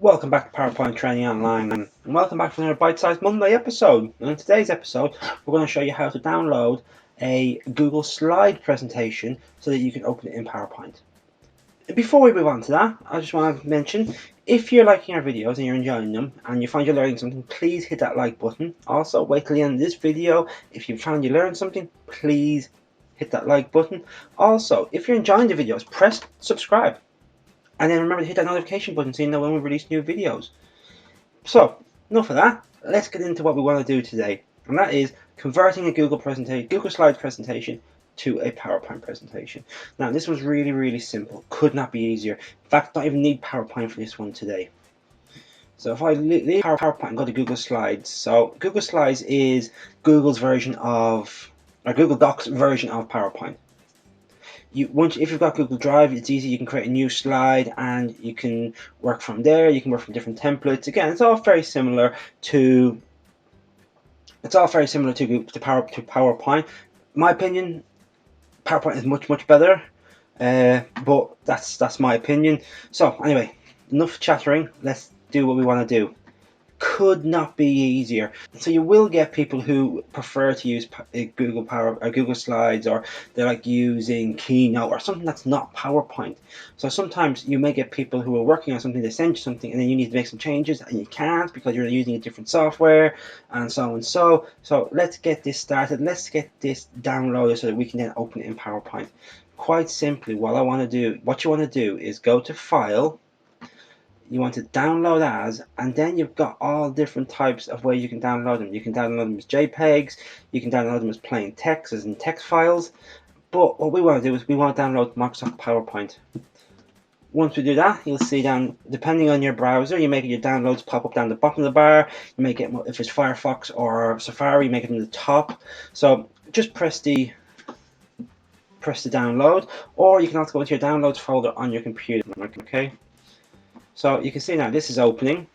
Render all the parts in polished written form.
Welcome back to PowerPoint Training Online, and welcome back to another bite-sized Monday episode. And in today's episode, we're going to show you how to download a Google slide presentation so that you can open it in PowerPoint. Before we move on to that, I just want to mention, if you're liking our videos and you're enjoying them and you find you're learning something, please hit that like button. Also, wait till the end of this video. If you found you learned something, please hit that like button. Also, if you're enjoying the videos, press subscribe. And then remember to hit that notification button so you know when we release new videos. So, enough of that. Let's get into what we want to do today. And that is converting a Google Slides presentation to a PowerPoint presentation. Now, this was really simple. Could not be easier. In fact, don't even need PowerPoint for this one today. So if I leave PowerPoint and go to Google Slides. So Google Slides is Google's version of, or Google Docs version of PowerPoint. If you've got Google Drive, it's easy. You can create a new slide and you can work from there. You can work from different templates. Again, it's all very similar to PowerPoint. In my opinion, PowerPoint is much better, but that's my opinion. So anyway, enough chattering. Let's do what we want to do. Could not be easier. So you will get people who prefer to use Google Slides, or they like using Keynote or something that's not PowerPoint. So sometimes you may get people who are working on something, they send you something and then you need to make some changes and you can't because you're using a different software and so and so. So let's get this started. Let's get this downloaded so that we can then open it in PowerPoint. Quite simply, what you want to do is go to File. You want to download as, and then you've got all different types of ways you can download them. You can download them as JPEGs, you can download them as plain text, as in text files. But what we want to do is we want to download Microsoft PowerPoint. Once we do that, you'll see down, depending on your browser, you make your downloads pop up down the bottom of the bar. You make it, if it's Firefox or Safari, you make it in the top. So just press the download, or you can also go to your downloads folder on your computer. Okay. So you can see now this is opening,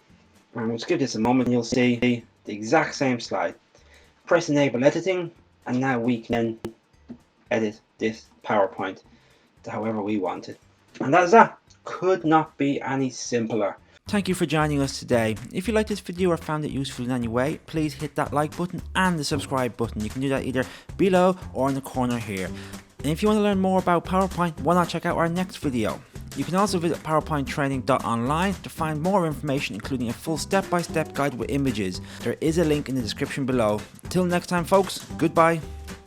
and we'll just give this a moment and you'll see the exact same slide. Press enable editing, and now we can edit this PowerPoint to however we want it. And that's that. Could not be any simpler. Thank you for joining us today. If you liked this video or found it useful in any way, please hit that like button and the subscribe button. You can do that either below or in the corner here. And if you want to learn more about PowerPoint, why not check out our next video. You can also visit powerpointtraining.online to find more information, including a full step-by-step guide with images. There is a link in the description below. Until next time folks, goodbye.